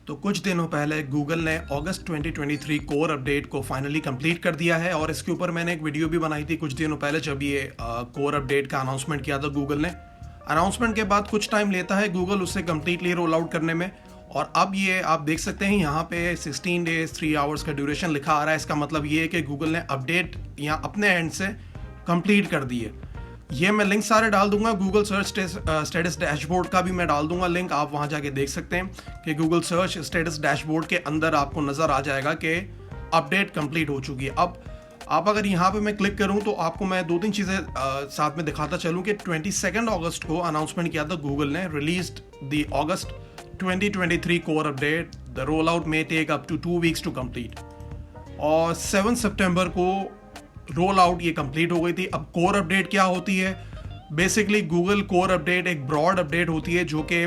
तो कुछ दिनों पहले गूगल ने अगस्त 2023 कोर अपडेट को फाइनली कंप्लीट कर दिया है और इसके ऊपर मैंने एक वीडियो भी बनाई थी कुछ दिनों पहले जब ये कोर अपडेट का अनाउंसमेंट किया था गूगल ने। अनाउंसमेंट के बाद कुछ टाइम लेता है गूगल उससे कम्प्लीटली रोल आउट करने में, और अब ये आप देख सकते हैं यहाँ पे 16 डेज 3 आवर्स का ड्यूरेशन लिखा आ रहा है। इसका मतलब ये है कि गूगल ने अपडेट यहाँ अपने एंड से कंप्लीट कर दी है। ये मैं लिंक सारे डाल दूंगा, गूगल सर्च स्टेटस डैशबोर्ड का भी मैं डाल दूंगा लिंक, आप वहां जाके देख सकते हैं कि गूगल सर्च स्टेटस डैशबोर्ड के अंदर आपको नजर आ जाएगा कि अपडेट कंप्लीट हो चुकी है। अब आप अगर यहाँ पे मैं क्लिक करूँ तो आपको मैं 2-3 चीज़ें साथ में दिखाता चलूँ कि 22 अगस्त को अनाउंसमेंट किया था गूगल ने, released the August 2023 core update, the roll out may take up to 2 weeks to complete, और 7 सितंबर को रोल आउट ये कंप्लीट हो गई थी। अब कोर अपडेट क्या होती है? बेसिकली गूगल कोर अपडेट एक ब्रॉड अपडेट होती है जो कि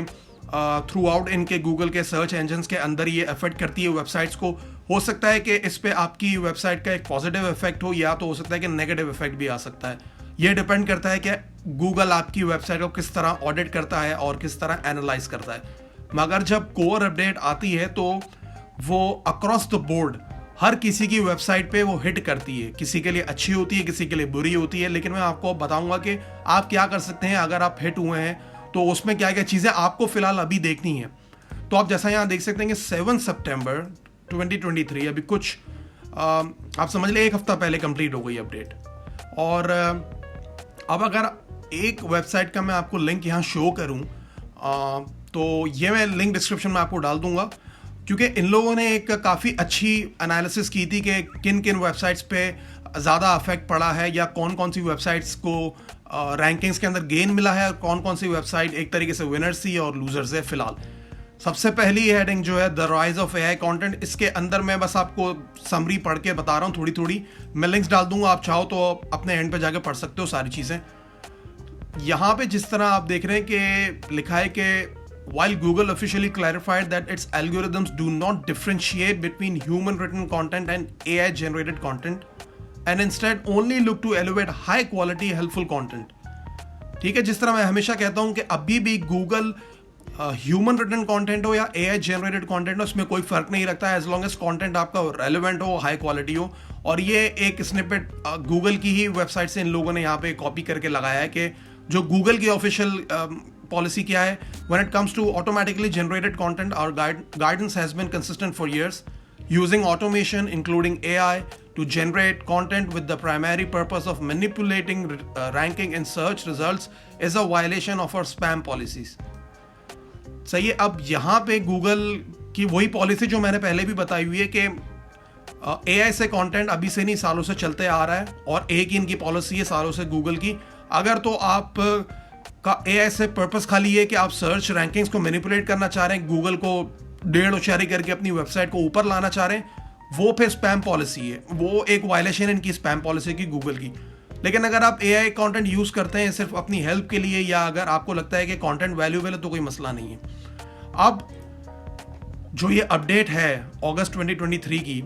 थ्रू आउट इनके गूगल के सर्च इंजन्स के अंदर ये अफेक्ट करती है वेबसाइट्स को। हो सकता है कि इस पे आपकी वेबसाइट का एक पॉजिटिव इफेक्ट हो, या तो हो सकता है कि नेगेटिव इफेक्ट भी आ सकता है। ये डिपेंड करता है कि गूगल आपकी वेबसाइट को किस तरह ऑडिट करता है और किस तरह एनालाइज करता है। मगर जब कोर अपडेट आती है तो वो अक्रॉस द बोर्ड हर किसी की वेबसाइट पे वो हिट करती है। किसी के लिए अच्छी होती है, किसी के लिए बुरी होती है, लेकिन मैं आपको बताऊंगा कि आप क्या कर सकते हैं अगर आप हिट हुए हैं तो उसमें क्या क्या चीज़ें आपको फिलहाल अभी देखनी है। तो आप जैसा यहाँ देख सकते हैं कि 7 सितंबर 2023 अभी कुछ आप समझ लें 1 हफ्ता पहले कंप्लीट हो गई अपडेट। और अब अगर एक वेबसाइट का मैं आपको लिंक यहाँ शो करूँ तो ये मैं लिंक डिस्क्रिप्शन में आपको डाल दूंगा, क्योंकि इन लोगों ने एक काफ़ी अच्छी एनालिसिस की थी कि किन किन वेबसाइट्स पे ज़्यादा अफेक्ट पड़ा है या कौन कौन सी वेबसाइट्स को रैंकिंग्स के अंदर गेन मिला है और कौन कौन सी वेबसाइट एक तरीके से विनर्स थी और लूजर्स है। फिलहाल सबसे पहली हेडिंग जो है the rise of AI content, इसके अंदर मैं बस आपको समरी पढ़ के बता रहा हूँ थोड़ी थोड़ी, मैं लिंक्स डाल दूंगा, आप चाहो तो अपने एंड पे जाके पढ़ सकते हो सारी चीज़ें। यहाँ पे जिस तरह आप देख रहे हैं कि लिखा है कि while Google officially clarified that its algorithms do not differentiate between human written content and AI generated content and instead only look to elevate high quality helpful content। ठीक है, जिस तरह मैं हमेशा कहता हूं कि अभी भी Google ह्यूमन रिटन कंटेंट हो या AI जनरेटेड कंटेंट हो, उसमें कोई फर्क नहीं रखता है, एज लॉन्ग एज कंटेंट आपका रेलेवेंट हो, हाई क्वालिटी हो। और ये एक स्निपेट गूगल की ही वेबसाइट से इन लोगों ने यहाँ पे कॉपी करके लगाया है कि जो गूगल की ऑफिशियल पॉलिसी क्या है when it comes to automatically generated content. Our guidance has been consistent for years, using automation including AI to generate content with the primary purpose of manipulating ranking in search results is a violation of our spam policies। सही है। अब यहाँ पे Google की वही policy जो मैंने पहले भी बताई हुई है कि AI से कंटेंट अभी से नहीं सालों से चलते आ रहा है, और एक ही इनकी पॉलिसी है सालों से गूगल की। अगर तो आप का AI से पर्पस खाली है कि आप सर्च रैंकिंग्स को मैनिपुलेट करना चाह रहे हैं, गूगल को 1.5 उचारी करके अपनी वेबसाइट को ऊपर लाना चाह रहे हैं, वो फिर स्पैम पॉलिसी है, वो एक वायलेशन है इनकी स्पैम पॉलिसी की गूगल की। लेकिन अगर आप AI कंटेंट यूज करते हैं सिर्फ अपनी हेल्प के लिए, या अगर आपको लगता है कि कंटेंट वैल्यूएबल है, तो कोई मसला नहीं है। अब जो ये अपडेट है अगस्त 2023 की,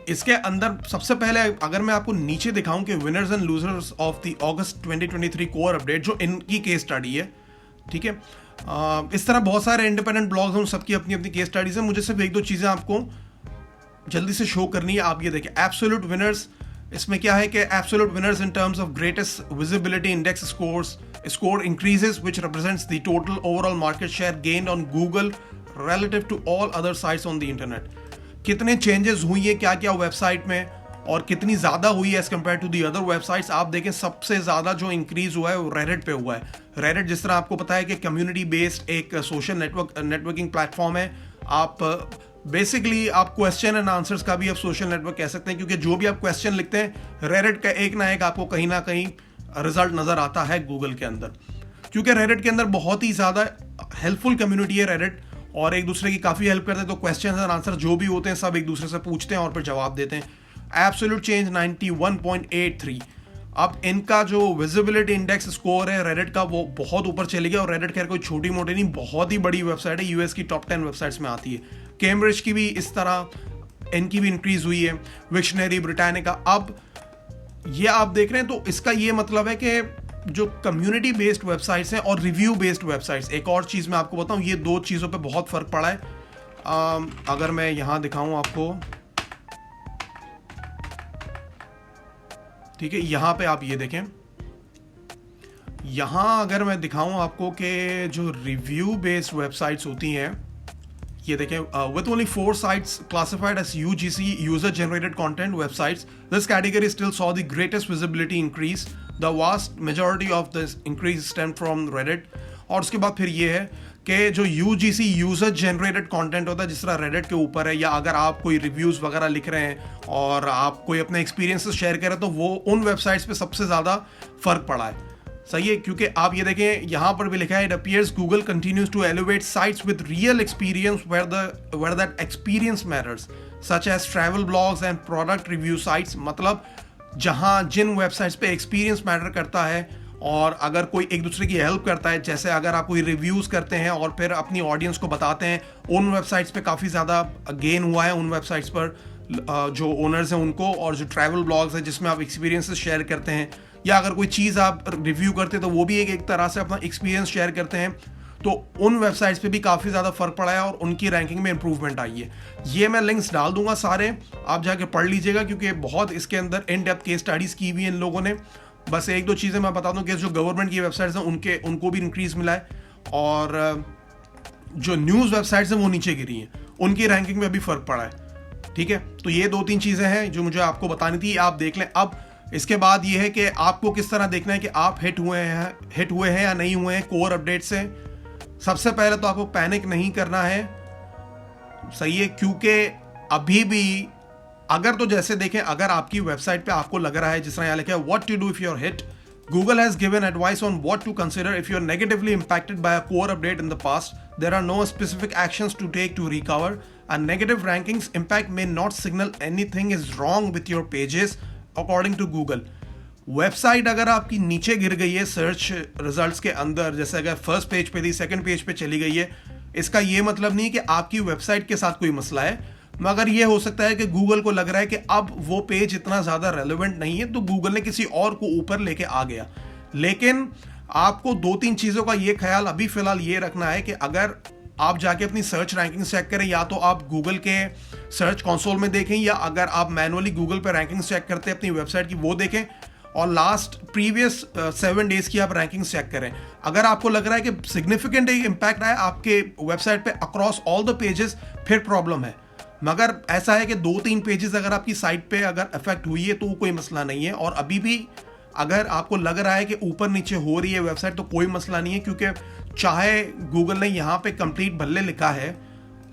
इसके अंदर सबसे पहले अगर मैं आपको नीचे दिखाऊं कि winners and losers of the August 2023 core update, जो इनकी केस स्टडी है, ठीक है। इस तरह बहुत सारे इंडिपेंडेंट ब्लॉग्स हैं, सबकी अपनी अपनी केस स्टडीज हैं। मुझे सिर्फ 1-2 चीज़ें आपको जल्दी से शो करनी है। आप ये देखें एब्सोल्यूट विनर्स, इसमें क्या है कि absolute winners in terms of greatest visibility index score increases which represents the total overall market share gained on Google relative to all other sites on the internet. कितने चेंजेस हुई है क्या क्या website में और कितनी ज़्यादा हुई है as compare to the other websites. आप देखें सबसे ज़्यादा जो इंक्रीज हुआ है वो रेडिट पे हुआ है। रेडिट जिस तरह आपको पता है कि कम्युनिटी बेस्ड एक सोशल नेटवर्किंग प्लेटफॉर्म है। आप बेसिकली आप क्वेश्चन एंड आंसर्स का भी आप सोशल नेटवर्क कह सकते हैं, क्योंकि जो भी आप क्वेश्चन लिखते हैं रेडिट का एक ना एक आपको कहीं ना कहीं रिजल्ट नज़र आता है गूगल के अंदर, क्योंकि रेडिट के अंदर बहुत ही ज़्यादा हेल्पफुल कम्युनिटी है रेडिट, और एक दूसरे की काफ़ी हेल्प करते हैं। तो क्वेश्चन एंड आंसर जो भी होते हैं सब एक दूसरे से पूछते हैं और फिर जवाब देते हैं। Absolute change 91.83। अब इनका जो विजिबिलिटी इंडेक्स स्कोर है रेडिट का वो बहुत ऊपर चले गया, और रेडिट खैर कोई छोटी मोटी नहीं, बहुत ही बड़ी वेबसाइट है, यूएस की टॉप 10 वेबसाइट्स में आती है। कैम्ब्रिज की भी इस तरह इनकी भी इंक्रीज हुई है, विक्शनरी ब्रिटानिका। अब ये आप देख रहे हैं, तो इसका ये मतलब है कि जो कम्युनिटी बेस्ड वेबसाइट्स हैं और रिव्यू बेस्ड वेबसाइट्स, एक और चीज़ मैं आपको बताऊं, ये दो चीज़ों पे बहुत फ़र्क पड़ा है। अगर मैं यहाँ दिखाऊं आपको, ठीक है, यहाँ पे आप ये देखें, यहाँ अगर मैं दिखाऊं आपको कि जो रिव्यू बेस्ड वेबसाइट्स होती हैं, ये देखें, with only 4 sites classified as UGC user generated content websites, this category still saw the greatest visibility increase. The vast majority of this increase stemmed from Reddit. और उसके बाद फिर ये है कि जो UGC यूजर जनरेटेड कंटेंट होता है, जिस तरह रेडिट के ऊपर है, या अगर आप कोई रिव्यूज वगैरह लिख रहे हैं और आप कोई अपने एक्सपीरियंसेस शेयर करें, तो वो उन वेबसाइट्स पे सबसे ज़्यादा फर्क पड़ा है। सही है, क्योंकि आप ये देखें, यहाँ पर भी लिखा है, it appears Google continues to elevate sites with real experience where that experience matters, such as travel blogs and product review sites. मतलब जहाँ जिन वेबसाइट्स पे एक्सपीरियंस मैटर करता है और अगर कोई एक दूसरे की हेल्प करता है, जैसे अगर आप कोई रिव्यूज़ करते हैं और फिर अपनी ऑडियंस को बताते हैं, उन वेबसाइट्स पे काफ़ी ज़्यादा गेन हुआ है, उन वेबसाइट्स पर जो ओनर्स हैं उनको, और जो ट्रैवल ब्लॉग्स हैं जिसमें आप एक्सपीरियंसेस शेयर करते हैं, या अगर कोई चीज़ आप रिव्यू करते हैं तो वो भी एक तरह से अपना एक्सपीरियंस शेयर करते हैं, तो उन वेबसाइट्स पे भी काफ़ी ज़्यादा फ़र्क पड़ा है और उनकी रैंकिंग में इंप्रूवमेंट आई है। ये मैं लिंक्स डाल दूंगा सारे, आप जाके पढ़ लीजिएगा, क्योंकि बहुत इसके अंदर इन डेप्थ केस स्टडीज़ की हुई है इन लोगों ने। बस एक दो चीज़ें मैं बता दूं कि जो गवर्नमेंट की वेबसाइट्स हैं उनको भी इंक्रीज़ मिला है, और जो न्यूज़ वेबसाइट्स हैं वो नीचे गिरी हैं, उनकी रैंकिंग में भी फ़र्क पड़ा है। ठीक है, तो ये 2-3 चीज़ें हैं जो मुझे आपको बतानी थी, आप देख लें। अब इसके बाद ये है कि आपको किस तरह देखना है कि आप हिट हुए हैं या नहीं हुए हैं कोर अपडेट से। सबसे पहले तो आपको पैनिक नहीं करना है, सही है, क्योंकि अभी भी अगर तो जैसे देखें, अगर आपकी वेबसाइट पे आपको लग रहा है, जिस तरह यहाँ लिखा है, what to do if you're hit, Google has given advice on what to consider if you're negatively impacted by a core update in the past. There are no specific actions to take to recover. A negative rankings impact may not signal anything is wrong with your pages, according to Google. Website अगर आपकी नीचे गिर गई है search results के अंदर, जैसे अगर फर्स्ट पेज पे थी, सेकंड पेज पे चली गई है, इसका ये मतलब नहीं कि आपकी वेबसाइट के साथ कोई मसला है, मगर ये हो सकता है कि गूगल को लग रहा है कि अब वो पेज इतना ज़्यादा रेलेवेंट नहीं है, तो गूगल ने किसी और को ऊपर लेके आ गया। लेकिन आपको 2-3 चीज़ों का ये ख्याल अभी फ़िलहाल ये रखना है कि अगर आप जाके अपनी सर्च रैंकिंग चेक करें, या तो आप गूगल के सर्च कंसोल में देखें, या अगर आप मैनुअली गूगल पर रैंकिंग चेक करते हैं अपनी वेबसाइट की, वो देखें, और लास्ट प्रीवियस 7 डेज की आप रैंकिंग चेक करें। अगर आपको लग रहा है कि सिग्निफिकेंट इम्पैक्ट आया आपके वेबसाइट पे अक्रॉस ऑल द पेजेस, फिर प्रॉब्लम है। मगर ऐसा है कि 2-3 पेजेस अगर आपकी साइट पे अगर अफेक्ट हुई है तो कोई मसला नहीं है, और अभी भी अगर आपको लग रहा है कि ऊपर नीचे हो रही है वेबसाइट, तो कोई मसला नहीं है, क्योंकि चाहे गूगल ने यहाँ पे कंप्लीट भले लिखा है,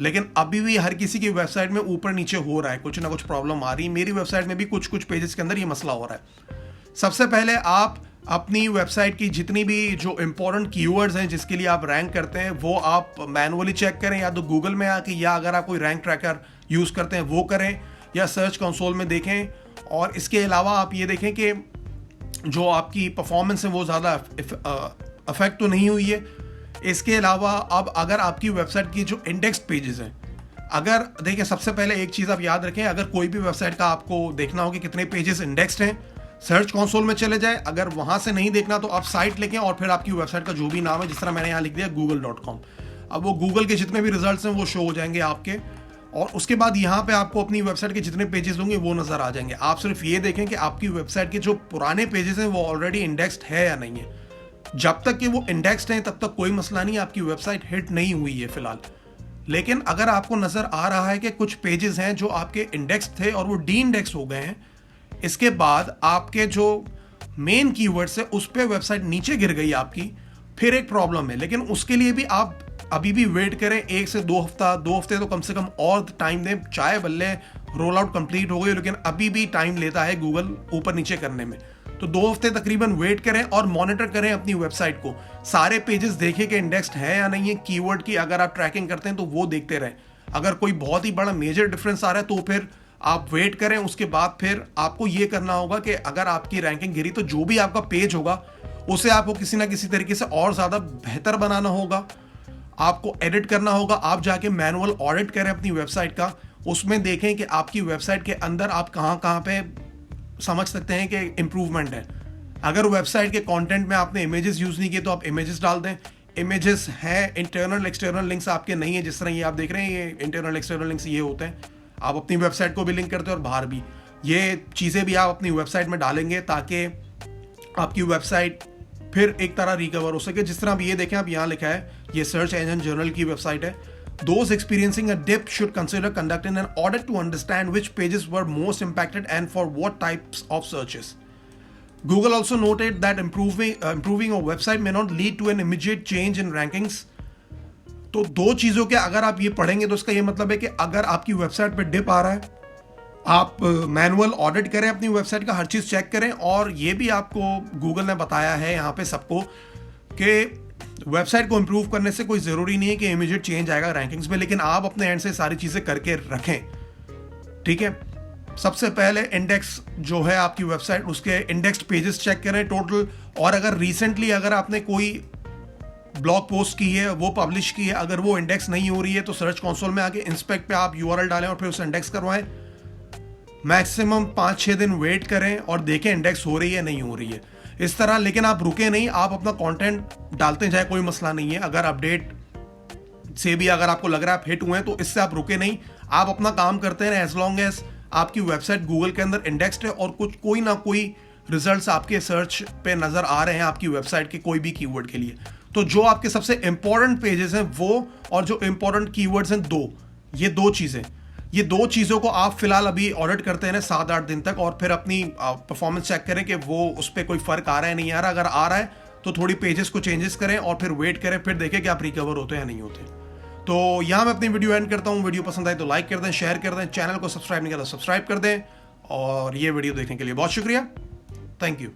लेकिन अभी भी हर किसी की वेबसाइट में ऊपर नीचे हो रहा है, कुछ ना कुछ प्रॉब्लम आ रही है। मेरी वेबसाइट में भी कुछ पेजेस के अंदर ये मसला हो रहा है। सबसे पहले आप अपनी वेबसाइट की जितनी भी जो इंपॉर्टेंट कीवर्ड्स हैं जिसके लिए आप रैंक करते हैं, वो आप मैनुअली चेक करें, या तो गूगल में आके, या अगर आप कोई रैंक ट्रैकर यूज़ करते हैं वो करें, या सर्च कंसोल में देखें। और इसके अलावा आप ये देखें कि जो आपकी परफॉर्मेंस है वो ज़्यादा अफेक्ट तो नहीं हुई है। इसके अलावा अब अगर आपकी वेबसाइट की जो इंडेक्स पेजेस हैं, अगर देखें, सबसे पहले एक चीज़ आप याद रखें, अगर कोई भी वेबसाइट का आपको देखना हो कि कितने पेजेस इंडेक्स्ड हैं, सर्च कंसोल में चले जाए। अगर वहाँ से नहीं देखना तो आप साइट लिखें और फिर आपकी वेबसाइट का जो भी नाम है, जिस तरह मैंने यहाँ लिख दिया google.com, अब वो गूगल के जितने भी रिजल्ट्स हैं वो शो हो जाएंगे आपके, और उसके बाद यहाँ पे आपको अपनी वेबसाइट के जितने पेजेस होंगे वो नज़र आ जाएंगे। आप सिर्फ ये देखें कि आपकी वेबसाइट के जो पुराने पेजेस हैं वो ऑलरेडी इंडेक्स्ड है या नहीं है। जब तक कि वो इंडेक्स्ड हैं तब तक कोई मसला नहीं, आपकी वेबसाइट हिट नहीं हुई है फिलहाल। लेकिन अगर आपको नज़र आ रहा है कि कुछ पेजेस हैं जो आपके इंडेक्स थे और वो डी इंडेक्स हो गए हैं, इसके बाद आपके जो मेन कीवर्ड्स है उस पर वेबसाइट नीचे गिर गई आपकी, फिर एक प्रॉब्लम है। लेकिन उसके लिए भी आप अभी भी वेट करें 1 से 2 हफ्ता, 2 हफ्ते तो कम से कम और टाइम दें, चाहे बल्ले रोल आउट कंप्लीट हो गई, लेकिन अभी भी टाइम लेता है गूगल ऊपर नीचे करने में। तो 2 हफ्ते तकरीबन वेट करें और मॉनिटर करें अपनी वेबसाइट को, सारे पेजेस देखें कि इंडेक्स्ड है या नहीं है। कीवर्ड की अगर आप ट्रैकिंग करते हैं तो वो देखते रहें। अगर कोई बहुत ही बड़ा मेजर डिफरेंस आ रहा है तो फिर आप वेट करें। उसके बाद फिर आपको ये करना होगा कि अगर आपकी रैंकिंग गिरी तो जो भी आपका पेज होगा उसे आपको किसी ना किसी तरीके से और ज़्यादा बेहतर बनाना होगा, आपको एडिट करना होगा। आप जाके मैनुअल ऑडिट करें अपनी वेबसाइट का, उसमें देखें कि आपकी वेबसाइट के अंदर आप कहाँ पे समझ सकते हैं कि इम्प्रूवमेंट है। अगर वेबसाइट के कंटेंट में आपने इमेजेस यूज़ नहीं किए तो आप इमेजेस डाल दें। इमेजेस हैं, इंटरनल एक्सटर्नल लिंक्स आपके नहीं है। जिस तरह ये आप देख रहे हैं, ये इंटरनल एक्सटर्नल लिंक्स ये होते हैं। आप अपनी वेबसाइट को भी लिंक करते हैं और बाहर भी। ये चीज़ें भी आप अपनी वेबसाइट में डालेंगे ताकि आपकी वेबसाइट फिर एक तरह रिकवर हो सके। जिस तरह आप ये देखें, आप यहाँ लिखा है, ये सर्च इंजन जर्नल की वेबसाइट है। Those experiencing a dip should consider conducting an audit to understand which pages were most impacted and for what types of searches. Google also noted that improving a website may not lead to an immediate change in rankings. तो दो चीज़ों के अगर आप ये पढ़ेंगे तो इसका ये मतलब है कि अगर आपकी वेबसाइट पे डिप आ रहा है, आप मैनुअल ऑडिट करें अपनी वेबसाइट का, हर चीज़ चेक करें। और ये भी आपको गूगल ने बताया है यहाँ पे सबको कि वेबसाइट को इंप्रूव करने से कोई ज़रूरी नहीं है कि इमीडिएट चेंज आएगा रैंकिंग्स में, लेकिन आप अपने एंड से सारी चीज़ें करके रखें, ठीक है। सबसे पहले इंडेक्स जो है आपकी वेबसाइट, उसके इंडेक्स्ड पेजेस चेक करें टोटल। और अगर रिसेंटली अगर आपने कोई ब्लॉग पोस्ट की है, वो पब्लिश की है, अगर वो इंडेक्स नहीं हो रही है तो सर्च कंसोल में आके इंस्पेक्ट पे आप URL डालें और फिर उसे इंडेक्स करवाएं। मैक्सिमम 5-6 दिन वेट करें और देखें इंडेक्स हो रही है नहीं हो रही है, इस तरह। लेकिन आप रुके नहीं, आप अपना कंटेंट डालते जाए, कोई मसला नहीं है। अगर अपडेट से भी अगर आपको लग रहा है आप हिट हुए हैं तो इससे आप रुके नहीं, आप अपना काम करते रहें। एज लॉन्ग एज आपकी वेबसाइट गूगल के अंदर इंडेक्स्ड है और कुछ कोई ना कोई रिजल्ट्स आपके सर्च पे नजर आ रहे हैं आपकी वेबसाइट के कोई भी कीवर्ड के लिए, तो जो आपके सबसे इंपॉर्टेंट पेजेस हैं वो, और जो इंपॉर्टेंट कीवर्ड्स हैं ये दो चीजें, ये दो चीज़ों को आप फिलहाल अभी ऑडिट करते हैं 7-8 दिन तक, और फिर अपनी परफॉर्मेंस चेक करें कि वो उस पर कोई फर्क आ रहा है नहीं आ रहा। अगर आ रहा है तो थोड़ी पेजेस को चेंजेस करें और फिर वेट करें, फिर देखें कि आप रिकवर होते हैं या नहीं होते। तो यहाँ मैं अपनी वीडियो एंड करता हूँ। वीडियो पसंद आए तो लाइक कर दें, शेयर कर दें, चैनल को सब्सक्राइब नहीं किया तो सब्सक्राइब कर दें, और ये वीडियो देखने के लिए बहुत शुक्रिया। Thank you.